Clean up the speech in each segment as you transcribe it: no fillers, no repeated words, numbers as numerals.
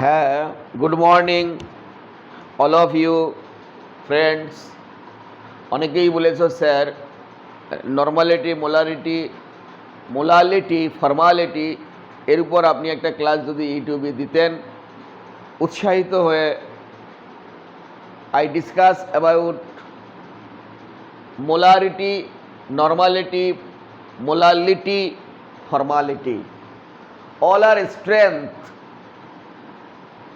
হ্যাঁ, good morning all of you friends. অনেকেই বলেছ স্যার নর্মালিটি, মোলালিটি, ফর্মালিটি এর উপর আপনি একটা ক্লাস যদি ইউটিউবে দিতেন, উৎসাহিত হয়ে I discuss about molarity, normality, molality, formality. All are strength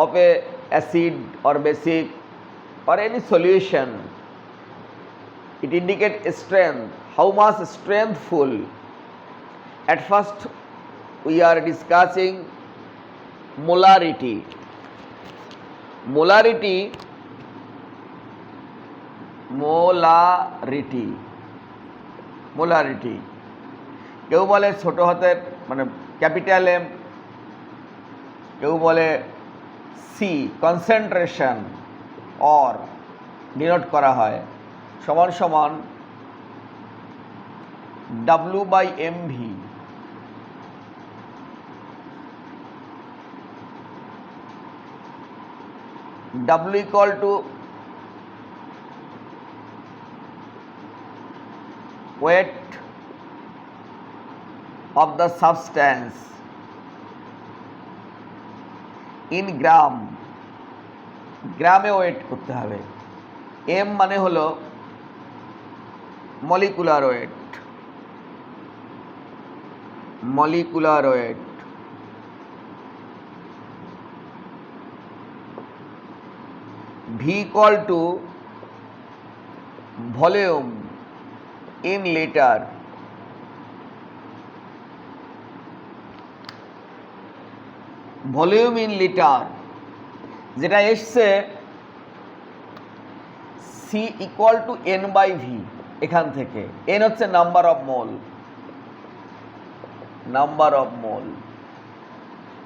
of a acid or basic or any solution. It indicates strength, how much strengthful. At first we are discussing molarity. Molarity কেউ বলে ছোট হাতের মানে capital M, কেউ বলে C concentration or denote করা হয় সমান সমান W/mv। W equal to weight of the substance in গ্রাম, গ্রামে ওয়েট করতে হবে। এম মানে হলো molecular weight, V equal to volume in litre. Volume in litre যেটা এসছে সি ইকুয়াল টু N/V। এখান থেকে এন হচ্ছে নাম্বার অফ মোল,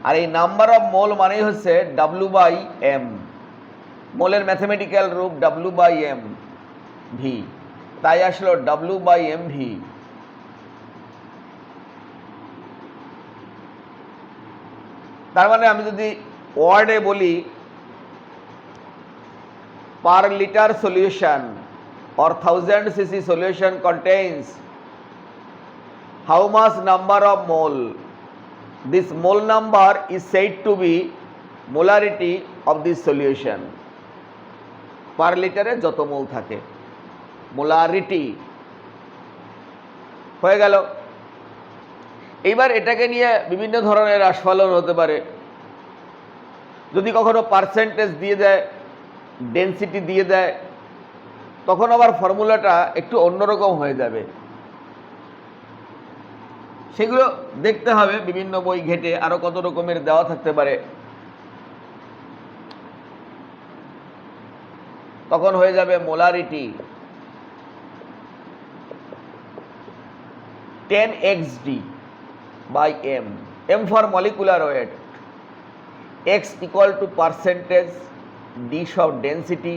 আর এই নাম্বার অফ মোল মানেই হচ্ছে W/m। মোলের ম্যাথমেটিক্যাল রূপ W/mv, তাই আসলো W/mv। তার মানে আমি যদি ওয়ার্ডে বলি per liter solution or 1000 cc solution contains how much number of mole, this mole number is said to be molarity of this solution। per liter এ যত মোল থাকে মোলারিটি হয়ে গেল। এইবার এটাকে নিয়ে বিভিন্ন ধরনের আস্ফালন হতে পারে। যদি কখনো পার্সেন্টেজ দিয়ে দেয়, ডেনসিটি দিয়ে দেয়, তখন আবার ফর্মুলাটা একটু অন্যরকম হয়ে যাবে। সেগুলো দেখতে হবে বিভিন্ন বই ঘেটে, আরো কত রকমের দেওয়া থাকতে পারে। তখন হয়ে যাবে molarity 10xD/m, m for molecular weight, x equal to percentage, d সব ডেন্সিটি,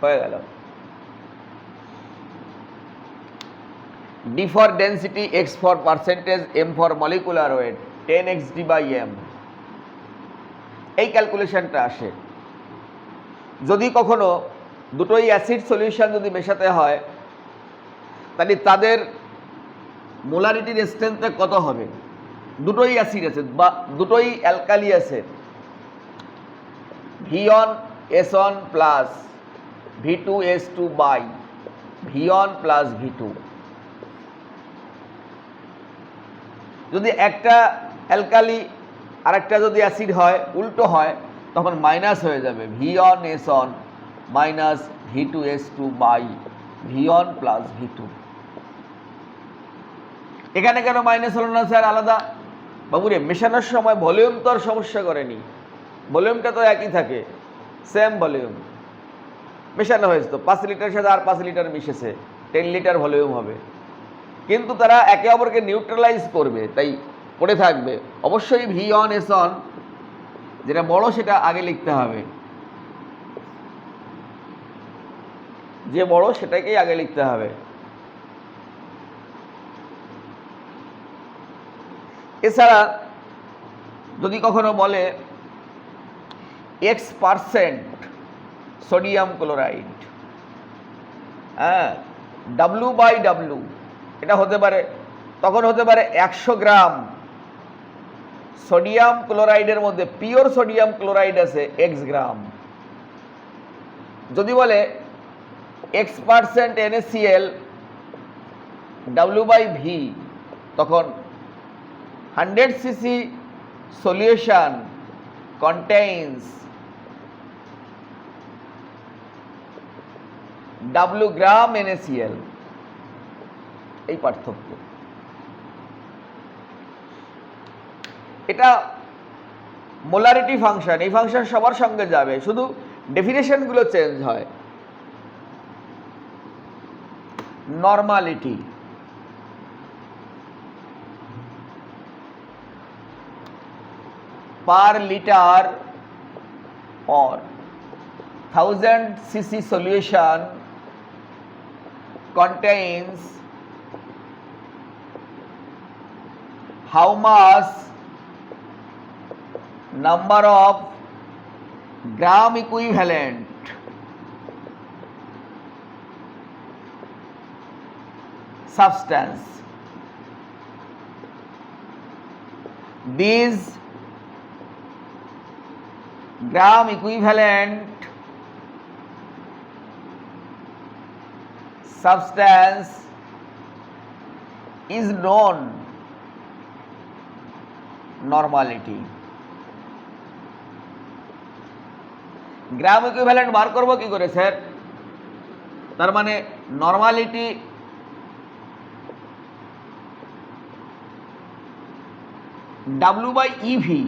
হয়ে গেল। d for density, x for percentage, m for molecular weight, 10xD/m। এই ক্যালকুলেশনটা আসে। যদি কখনো দুটোই অ্যাসিড সলিউশন যদি মেশাতে হয়, তাহলে তাদের মোলারিটির স্ট্রেংথটা কত হবে? দুটোই অ্যাসিড আছে বা দুটোই অ্যালকালি আছে, V1S1 plus V2S2 by V1 plus V2। যদি একটা অ্যালকালি আর একটা যদি অ্যাসিড হয়, উল্টো হয়, তখন মাইনাস হয়ে যাবে, V1S1 minus V2S2 by V1 plus V2। এখানে কেন মাইনাস হলো না স্যার আলাদা? বাবুরে, মেশানোর সময় ভলিউম তো আর সমস্যা করেনি, ভলিউমটা তো একই থাকে, সেম ভলিউম। মেশানো হয়েছে তো 5 লিটারের সাথে আর 5 লিটার মিশেছে, 10 লিটার ভলিউম হবে, কিন্তু তারা একে অপরকে নিউট্রালাইজ করবে, তাই পড়ে থাকবে। অবশ্যই V1S1 যেটা বড় সেটা আগে লিখতে হবে, যে বড় সেটাকেই আগে লিখতে হবে। এছাড়া যদি কখনো বলে X% সোডিয়াম ক্লোরাইড, হ্যাঁ, W/W, এটা হতে পারে, তখন হতে পারে 100 গ্রাম সোডিয়াম ক্লোরাইডের মধ্যে পিওর সোডিয়াম ক্লোরাইড আছে X গ্রাম। যদি বলে X% NaCl W/V, তখন 100 cc solution contains W গ্রাম NaCl। এই পার্থক্য। এটা মোলারিটি ফাংশন, এই ফাংশন সবার সঙ্গে যাবে, শুধু ডেফিনেশনগুলো চেঞ্জ হয়। Normality, per liter or 1000 cc solution contains how much number of gram equivalent substance. These gram equivalent substance is known normality. Gram equivalent বার করব কি করে স্যার? তার মানে নর্মালিটি W/EV,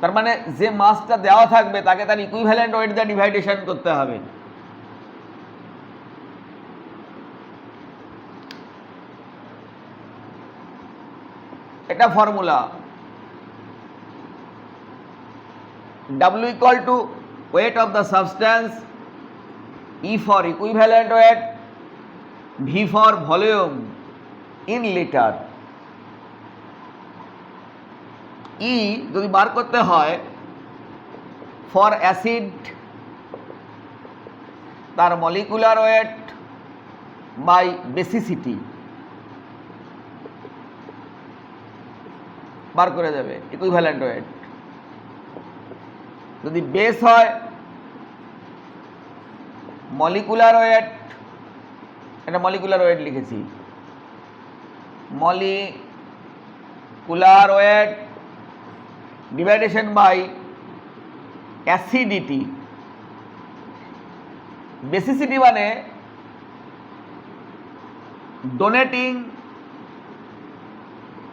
তার মানে যে মাসটা দেওয়া থাকবে তাকে তার ইকুইভ্যালেন্ট ওয়েট দিয়ে ডিভাইডেশন করতে হবে। এটা formula. W equal to weight of the substance, E for equivalent weight, V for volume in liter। E যদি বার করতে হয় ফর অ্যাসিড, তার মলিকুলার ওয়েট বাই বেসিসিটি বার করে দেবে ইকুইভ্যালেন্ট ওয়েট। যদি বেস হয় মলিকুলার ওয়েট, এটা মলিকুলার ওয়েট লিখেছি, molecular weight division by acidity. Basicity মানে ডোনেটিং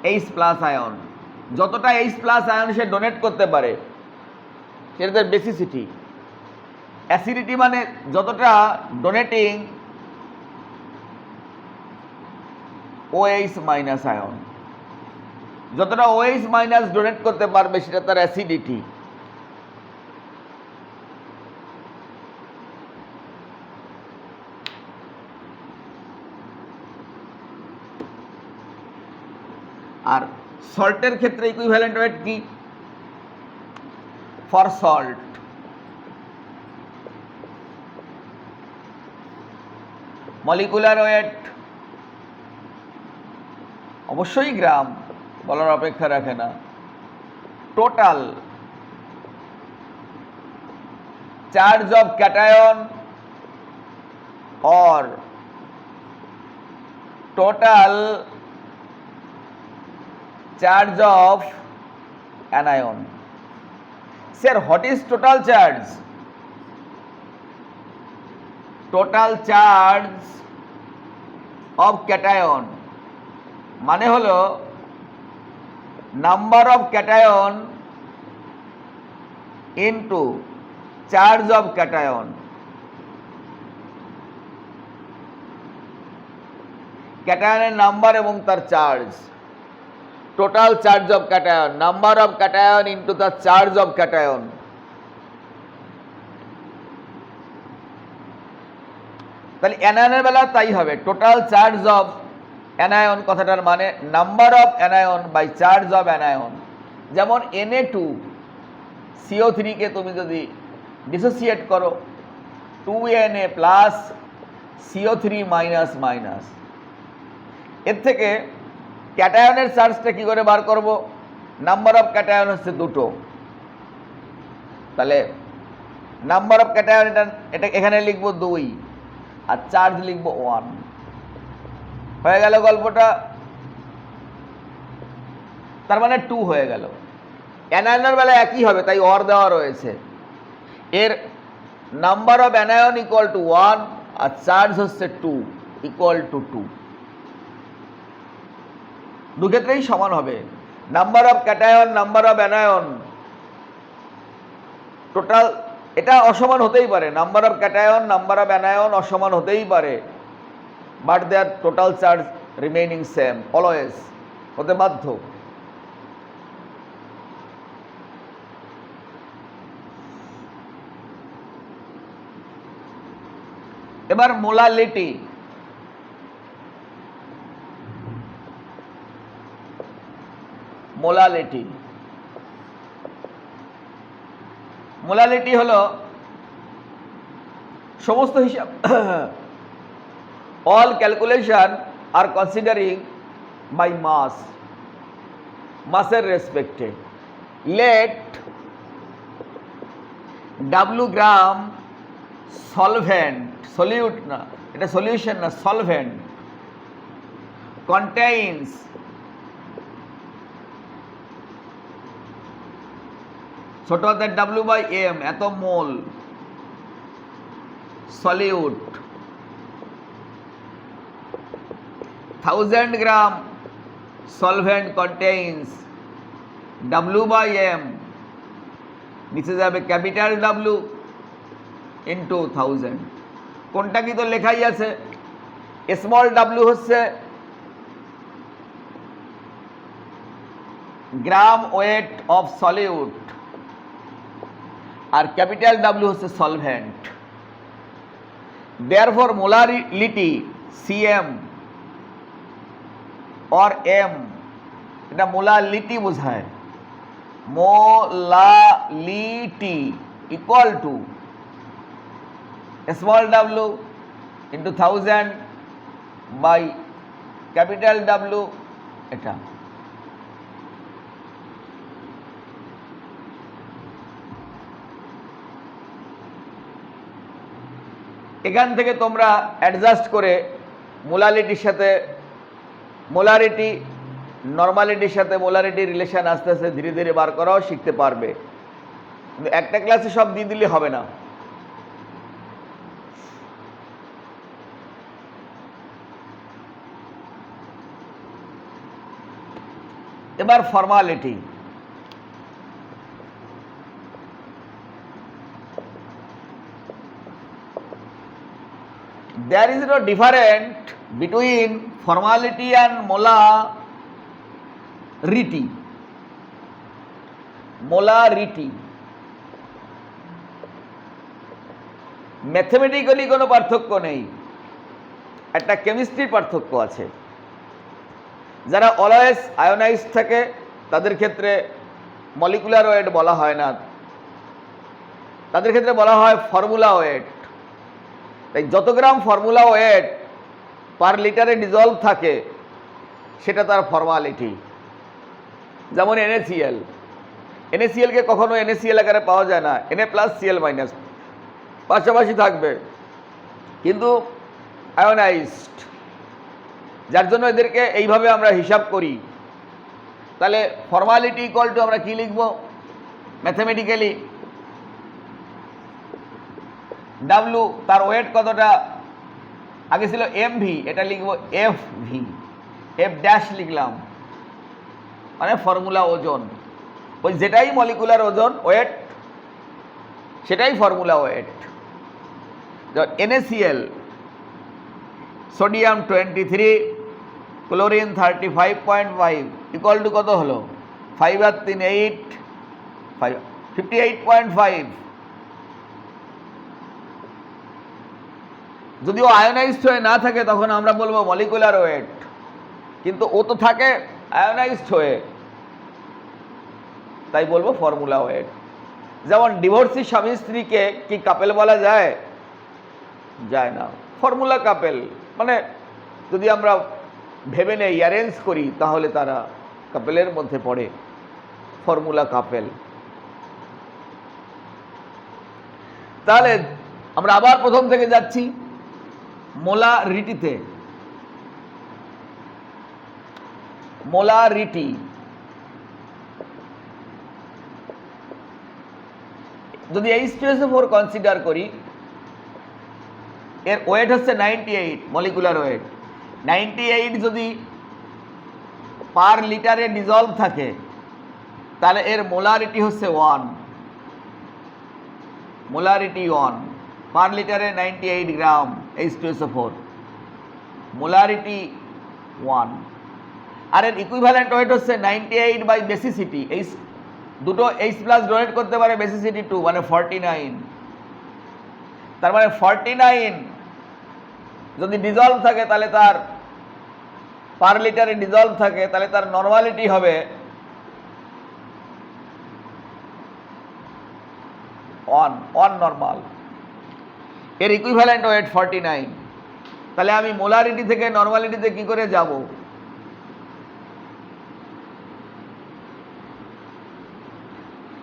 H+ আয়ন, যতটা H+ আয়ন সে ডোনেট করতে পারে সেটা তার বেসিসিটি। অ্যাসিডিটি মানে যতটা ডোনেটিং OH- আয়ন, যতটা OH- ডোনেট করতে পারবে সেটা তার অ্যাসিডিটি। আর সল্টের ক্ষেত্রে ইকুইভ্যালেন্ট ওয়েট কি? ফর সল্ট মলিকুলার ওয়েট অবশ্যই গ্রাম, বলার অপেক্ষা রাখে না, total charge of cation or total charge of anion. Sir, what is total charge? Total charge of cation মানে হলো number of cation into charge of cation. ক্যাটায়নের number এবং তার charge, total charge of cation, number of cation into the charge of cation. তাহলে অ্যানায়নের বেলা তাই হবে, total charge of anion কথাটার মানে number of anion by charge of anion. যেমন Na2CO3 কে তুমি যদি ডিসোসিয়েট করো 2Na plus CO3 minus minus, এর থেকে ক্যাটায়নের চার্জটা কি করে বার করব? নাম্বার অফ ক্যাটায়ন হচ্ছে দুটো, তাহলে নাম্বার অফ ক্যাটায়ন এটা এখানে লিখবো 2 আর চার্জ লিখবো 1। হয়ে গেল গল্পটা, তার মানে 2 হয়ে গেল। অ্যানায়নের বেলা একই হবে, তাই অর দেওয়া রয়েছে। এর number of anion equal to 1 আর চার্জ হচ্ছে 2 ইকুয়াল টু 2। দুক্ষেত্রেই সমান হবে। Number of cation number of anion total এটা অসমান হতেই পারে, number of cation number of anion অসমান হতেই পারে, but their total charge remaining same, always হতে বাধ্য। এবার মোলালিটি। মোলালিটি মোলালিটি হলো সমস্ত হিসাব, all calculation are considering by মাসের রেসপেক্টে। let W গ্রাম সলভেন্ট, সলিউট না, এটা সলিউশন না, সলভেন্ট contains ছোট হাতের W/m এত মোল সলিউট, 1000 গ্রাম সলভেন্ট contains W/m, নিচে যাবে ক্যাপিটাল W ইন্টু 1000। কোনটা কি তো লেখাই আছে, স্মল w হচ্ছে গ্রাম ওয়েট অফ সলিউট আর ক্যাপিটাল W হচ্ছে সলভেন্ট। দেয়ারফর মোলারিটি CM और M, এটা মোলালিটি বোঝায়, molality equal to small w into 1000 by capital W। এটা এখান থেকে তোমরা অ্যাডজাস্ট করে মোলালিটির সাথে মোলারিটি, নর্মালিটির সাথে মোলারিটির রিলেশন আস্তে আস্তে ধীরে ধীরে বার করাও শিখতে পারবে, কিন্তু একটা ক্লাসে সব দিয়ে দিলে হবে না। এবার formality. There is no difference between formality and molarity. Molarity mathematically কোনো পার্থক্য নেই, একটা কেমিস্ট্রির পার্থক্য আছে। যারা অলওয়েজ আয়োনাইজ থাকে তাদের ক্ষেত্রে মলিকুলার ওয়েট বলা হয় না, তাদের ক্ষেত্রে বলা হয় ফর্মুলা ওয়েট। তাই যত গ্রাম ফর্মুলা ওয়েট পার লিটারে ডিজলভ থাকে সেটা তার ফর্মালিটি। যেমন NaCl কে কখনো NaCl আকারে পাওয়া যায় না, Na+Cl- পাশাপাশি থাকবে কিন্তু আয়োনাইজড, যার জন্য এদেরকে এইভাবে আমরা হিসাব করি। তাহলে ফর্মালিটি ইকুয়াল টু আমরা কি লিখব ম্যাথমেটিক্যালি, W তার ওয়েট কতটা, আগে ছিল MV, এটা লিখব FV, F' লিখলাম, মানে ফর্মুলা ওজন। ওই যেটাই মলিকুলার ওজন ওয়েট সেটাই formula weight. NaCl sodium 23, chlorine 35.5 equal to কত হলো 5 আর 3 8, 58.5। যদিও আয়োনাইজড হয়ে না থাকে তখন আমরা বলবো মলিকুলার ওয়েট। কিন্তু ও তো থাকে আয়োনাইজড হয়ে, তাই বলবো ফর্মুলা ওয়েট। যেমন ডিভোর্সি স্বামী স্ত্রীকে কি কাপেল বলা যায়? যায় না, ফর্মুলা কাপেল। মানে যদি আমরা ভেবে নেই, অ্যারেঞ্জ করি, তাহলে তারা কাপেলের মধ্যে পড়ে, ফর্মুলা কাপেল। তাহলে আমরা আবার প্রথম থেকে যাচ্ছি মোলারিটিতে। মোলারিটি যদি H2SO4 কনসিডার করি, এর ওয়েট হচ্ছে 98 মলিকুলার ওয়েট। 98 যদি পার লিটারে ডিজলভ থাকে, তাহলে এর মোলারিটি হচ্ছে 1। মোলারিটি 1 পার লিটারে 98 গ্রাম H2SO4, মোলারিটি 1। আর এর ইকুইভ্যালেন্ট ওয়েট হচ্ছে 98 বাই বেসিসিটি। এই দুটো H+ ডোনেট করতে পারে, বেসিসিটি 2, মানে 49। তার মানে 49 যদি ডিজলভ থাকে, তাহলে তার পার লিটারে ডিজলভ থাকে, তাহলে তার নর্মালিটি হবে 1 নর্মাল। এর ইকুইভ্যালেন্ট ওয়েট 49। তাহলে আমি মোলারিটি থেকে নর্মালিটিতে কি করে যাব?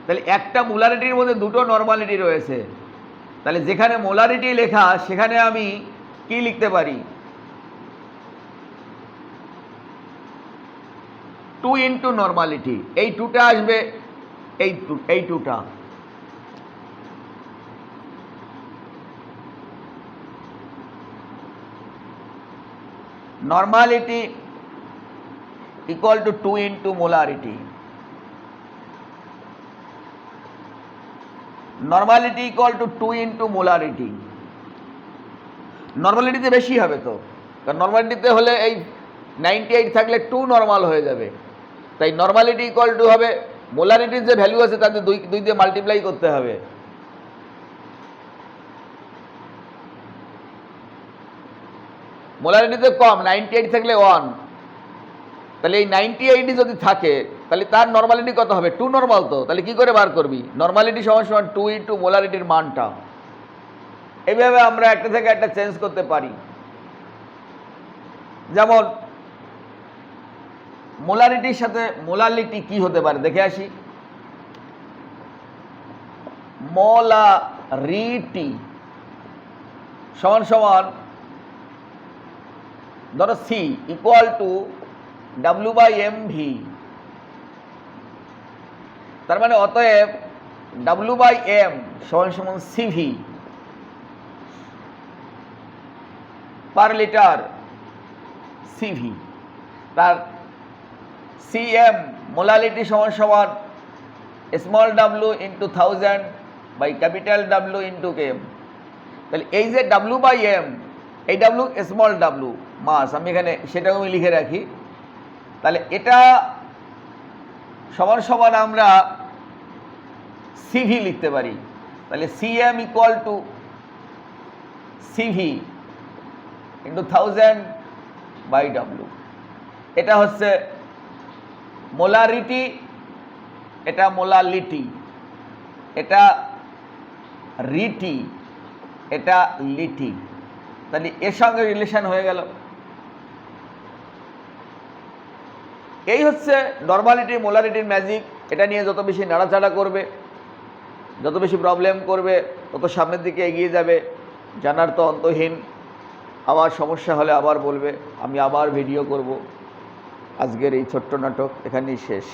তাহলে একটা মোলারিটির মধ্যে দুটো নর্মালিটি রয়েছে, তাহলে যেখানে মোলারিটি লেখা সেখানে আমি কি লিখতে পারি? 2 ইন্টু নর্মালিটি। এই 2টা আসবে, এই 2টা। Normality equal to 2 into molarity. Normality equal to 2 into molarity. নর্মালিটিতে বেশি হবে তো, কারণ নর্মালিটিতে হলে এই 98 থাকলে 2 নর্মাল হয়ে যাবে। তাই নর্মালিটি ইকুয়াল টু হবে মোলারিটির যে ভ্যালু আছে তাদের 2 দিয়ে মাল্টিপ্লাই করতে হবে। মোলারিটিতে কম, 98 থাকলে 1, তাহলে এই 98 যদি থাকে, তাহলে তার নর্মালিটি কত হবে? 2 নর্মাল তো। তাহলে কি করে বার করবি? নর্মালিটি সমান সমান 2 ইন্টু মোলারিটির মানটা। এইভাবে আমরা একটা থেকে একটা চেঞ্জ করতে পারি। যেমন মোলারিটির সাথে মোলারিটি কি হতে পারে দেখে আসি। মোলারিটি সমান সমান ধরো C ইকুয়াল টু W/mV। তার মানে অতএব W/m সমান সমান CV পার লিটার CV। তার CM মোলারিটি সমান সমান small w into 1000 by capital W into km। তাহলে এই যে W/m, এই W স্মল w মাস, আমি এখানে সেটাও আমি লিখে রাখি। তাহলে এটা সমান সমান আমরা CV লিখতে পারি। তাহলে CM equal to CV into 1000 by W। এটা হচ্ছে মোলারিটি, এটা মোলালিটি, এটা রিটি, এটা লিটি। তাহলে এর সঙ্গে রিলেশন হয়ে গেল। এই হচ্ছে নর্মালিটি মোলারিটির ম্যাজিক। এটা নিয়ে যত বেশি নাড়াচাড়া করবে, যত বেশি প্রবলেম করবে, তত সামনের দিকে এগিয়ে যাবে। জানার তো অন্তহীন। আবার সমস্যা হলে আবার বলবে, আমি আবার ভিডিও করব। আজকের এই ছোট্ট নাটক এখানেই শেষ।